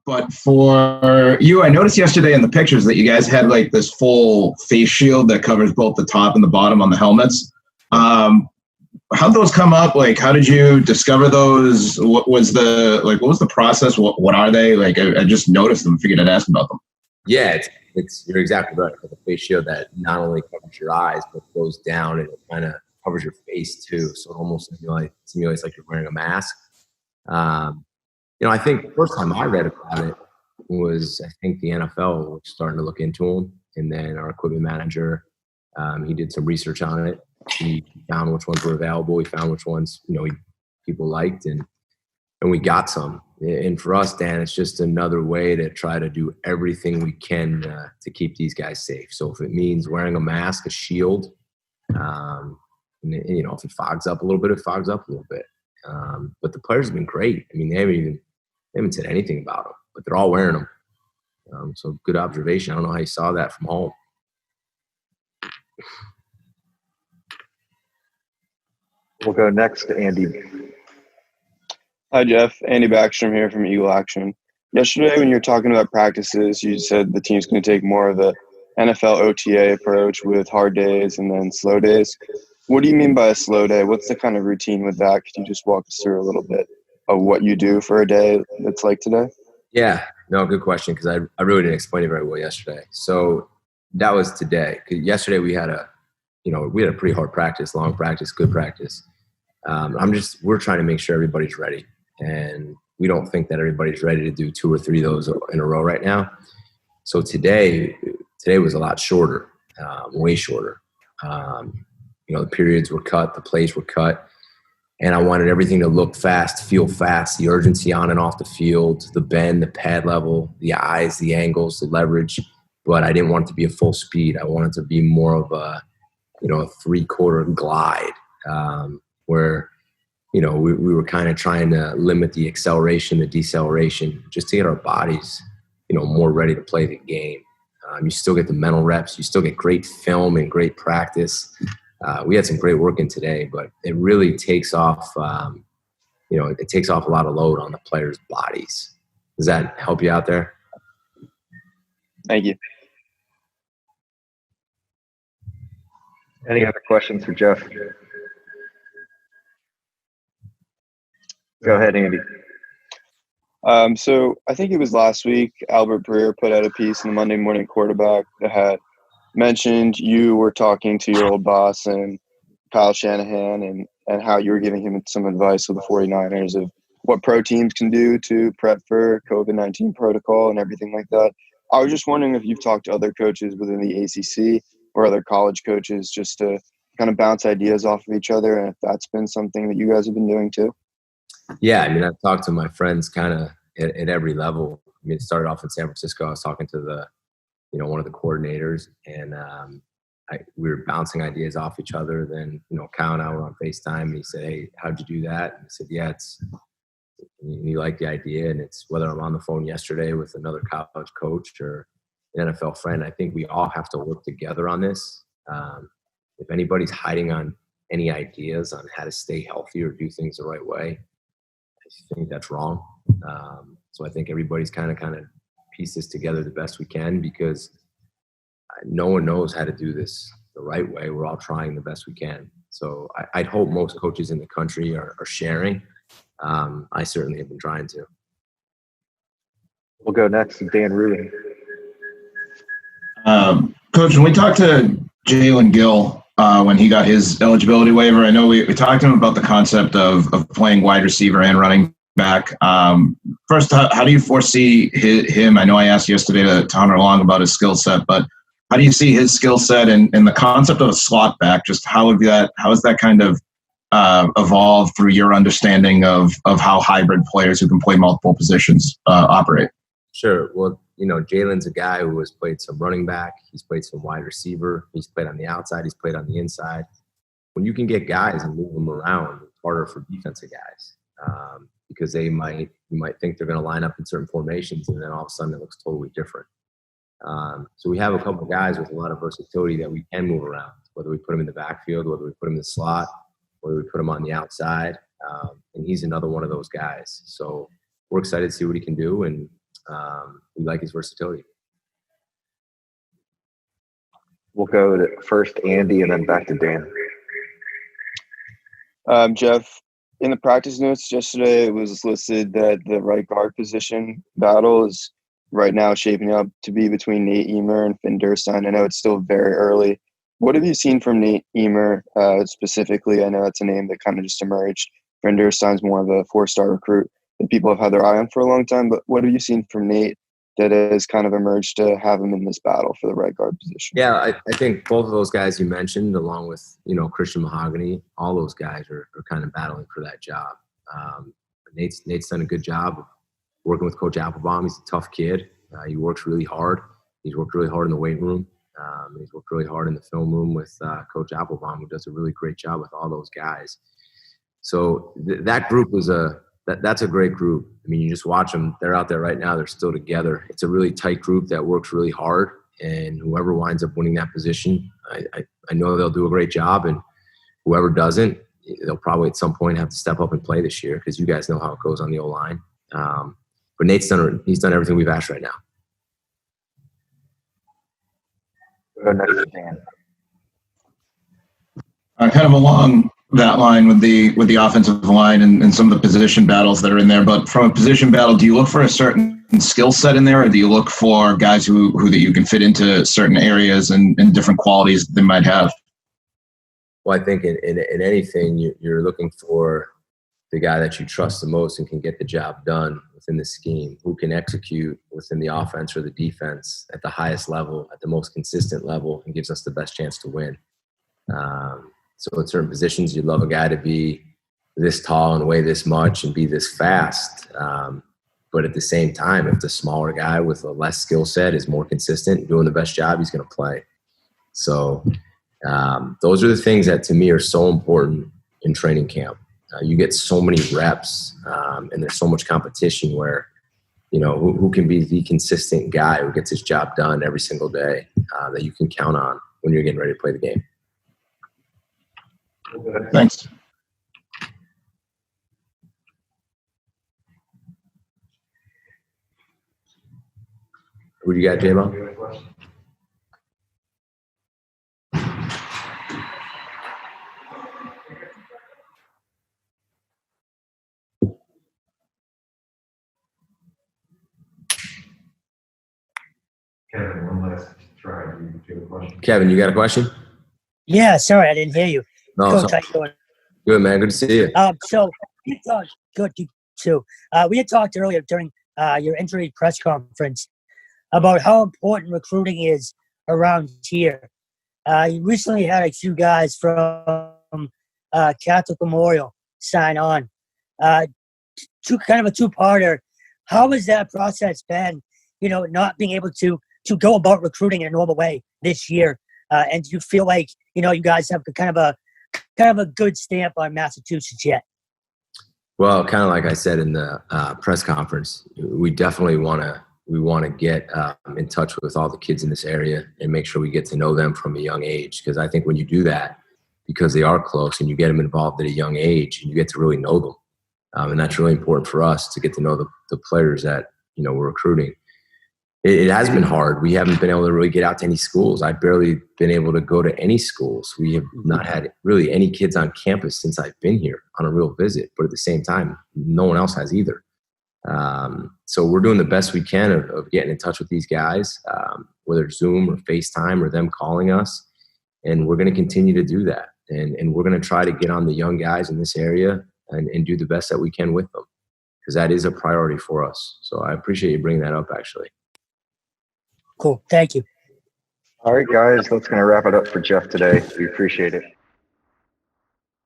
But for you, I noticed yesterday in the pictures that you guys had like this full face shield that covers both the top and the bottom on the helmets. How'd those come up? Like, how did you discover those? What was the process? What are they? Like, I just noticed them. Figured I'd ask about them. Yeah, it's you're exactly right. It's a face shield that not only covers your eyes, but goes down and it kind of covers your face too. So it almost simulates like you're wearing a mask. I think the first time I read about it was, I think the NFL was starting to look into them. And then our equipment manager, he did some research on it. He found which ones were available. He found which ones, people liked, and we got some. And for us, Dan, it's just another way to try to do everything we can to keep these guys safe. So if it means wearing a mask, a shield, and if it fogs up a little bit, it fogs up a little bit. But the players have been great. I mean, they haven't said anything about them, but they're all wearing them. So good observation. I don't know how you saw that from home. We'll go next to Andy. Hi, Jeff. Andy Backstrom here from Eagle Action. Yesterday, when you were talking about practices, you said the team's going to take more of the NFL OTA approach with hard days and then slow days. What do you mean by a slow day? What's the kind of routine with that? Could you just walk us through a little bit of what you do for a day that's like today? Yeah, no, good question, because I really didn't explain it very well yesterday. So that was today. 'Cause yesterday we had a pretty hard practice, long practice, good practice. We're trying to make sure everybody's ready. And we don't think that everybody's ready to do 2 or 3 of those in a row right now. So today was a lot shorter, way shorter. The periods were cut, the plays were cut. And I wanted everything to look fast, feel fast, the urgency on and off the field, the bend, the pad level, the eyes, the angles, the leverage. But I didn't want it to be a full speed. I wanted it to be more of a 3/4 glide, where, we were kind of trying to limit the acceleration, the deceleration, just to get our bodies, more ready to play the game. You still get the mental reps. You still get great film and great practice. We had some great work in today, but it really takes off, it takes off a lot of load on the players' bodies. Does that help you out there? Thank you. Any other questions for Jeff? Go ahead, Andy. So I think it was last week, Albert Breer put out a piece in the Monday Morning Quarterback that had mentioned you were talking to your old boss and Kyle Shanahan and how you were giving him some advice with the 49ers of what pro teams can do to prep for COVID-19 protocol and everything like that. I was just wondering if you've talked to other coaches within the ACC or other college coaches just to kind of bounce ideas off of each other, and if that's been something that you guys have been doing too. Yeah, I mean, I've talked to my friends kind of at every level. I mean, it started off in San Francisco. I was talking to one of the coordinators, and we were bouncing ideas off each other. Then, Kyle and I were on FaceTime, and he said, "Hey, how'd you do that?" And I said, "Yeah, you like the idea, and it's whether I'm on the phone yesterday with another college coach or an NFL friend. I think we all have to work together on this. If anybody's hiding on any ideas on how to stay healthy or do things the right way, I think that's wrong. So I think everybody's kind of piece this together the best we can, because no one knows how to do this the right way. We're all trying the best we can. So I'd hope most coaches in the country are sharing. I certainly have been trying to. We'll go next to Dan Rubin. Coach, when we talked to Jalen Gill when he got his eligibility waiver, I know we talked to him about the concept of playing wide receiver and running back. First, how do you foresee him? I know I asked yesterday to Hunter Long about his skill set, but how do you see his skill set and the concept of a slot back? Just how has that kind of evolved through your understanding of how hybrid players who can play multiple positions operate? Sure. Well, Jalen's a guy who has played some running back. He's played some wide receiver. He's played on the outside. He's played on the inside. When you can get guys and move them around, it's harder for defensive guys because you might think they're going to line up in certain formations, and then all of a sudden it looks totally different. So we have a couple of guys with a lot of versatility that we can move around, whether we put him in the backfield, whether we put him in the slot, whether we put him on the outside. And he's another one of those guys. So we're excited to see what he can do. And We like his versatility. We'll go to first Andy and then back to Dan. Jeff, in the practice notes yesterday, it was listed that the right guard position battle is right now shaping up to be between Nate Emer and Finn Durstein. I know it's still very early. What have you seen from Nate Emer specifically? I know it's a name that kind of just emerged. Finn Durstein's more of a four-star recruit that people have had their eye on for a long time. But what have you seen from Nate that has kind of emerged to have him in this battle for the right guard position? Yeah, I think both of those guys you mentioned, along with, Christian Mahogany, all those guys are kind of battling for that job. Nate's done a good job of working with Coach Applebaum. He's a tough kid. He works really hard. He's worked really hard in the weight room. He's worked really hard in the film room with Coach Applebaum, who does a really great job with all those guys. So that group was that's a great group. I mean, you just watch them. They're out there right now. They're still together. It's a really tight group that works really hard. And whoever winds up winning that position, I know they'll do a great job. And whoever doesn't, they'll probably at some point have to step up and play this year, because you guys know how it goes on the O-line. But Nate's he's done everything we've asked right now. Go next to Dan. Kind of along that line with the offensive line and some of the position battles that are in there. But from a position battle, do you look for a certain skill set in there, or do you look for guys who that you can fit into certain areas and different qualities they might have? Well, I think in anything, you're looking for the guy that you trust the most and can get the job done within the scheme, who can execute within the offense or the defense at the highest level, at the most consistent level, and gives us the best chance to win. So in certain positions, you'd love a guy to be this tall and weigh this much and be this fast. But at the same time, if the smaller guy with a less skill set is more consistent, doing the best job, he's going to play. So those are the things that to me are so important in training camp. You get so many reps and there's so much competition where, who can be the consistent guy who gets his job done every single day that you can count on when you're getting ready to play the game. Thanks. Who do you got, J-Mo? Kevin, one last try. Do you have a question? Kevin, you got a question? Yeah, sorry, I didn't hear you. No, Coach, how you doing? Good, man. Good to see you. So we talked, good too. We had talked earlier during your injury press conference about how important recruiting is around here. You recently had a few guys from Catholic Memorial sign on. Kind of a two-parter. How has that process been? Not being able to go about recruiting in a normal way this year, and do you feel like you guys have kind of a good stamp on Massachusetts yet? Well, kind of like I said in the press conference, we definitely want to get in touch with all the kids in this area and make sure we get to know them from a young age. Because I think when you do that, because they are close and you get them involved at a young age, and you get to really know them, and that's really important for us to get to know the players that we're recruiting. It has been hard. We haven't been able to really get out to any schools. I've barely been able to go to any schools. We have not had really any kids on campus since I've been here on a real visit. But at the same time, no one else has either. So we're doing the best we can of getting in touch with these guys, whether it's Zoom or FaceTime or them calling us. And we're going to continue to do that. And we're going to try to get on the young guys in this area and do the best that we can with them, because that is a priority for us. So I appreciate you bringing that up, actually. Cool. Thank you. All right, guys, that's going to wrap it up for Jeff today. We appreciate it.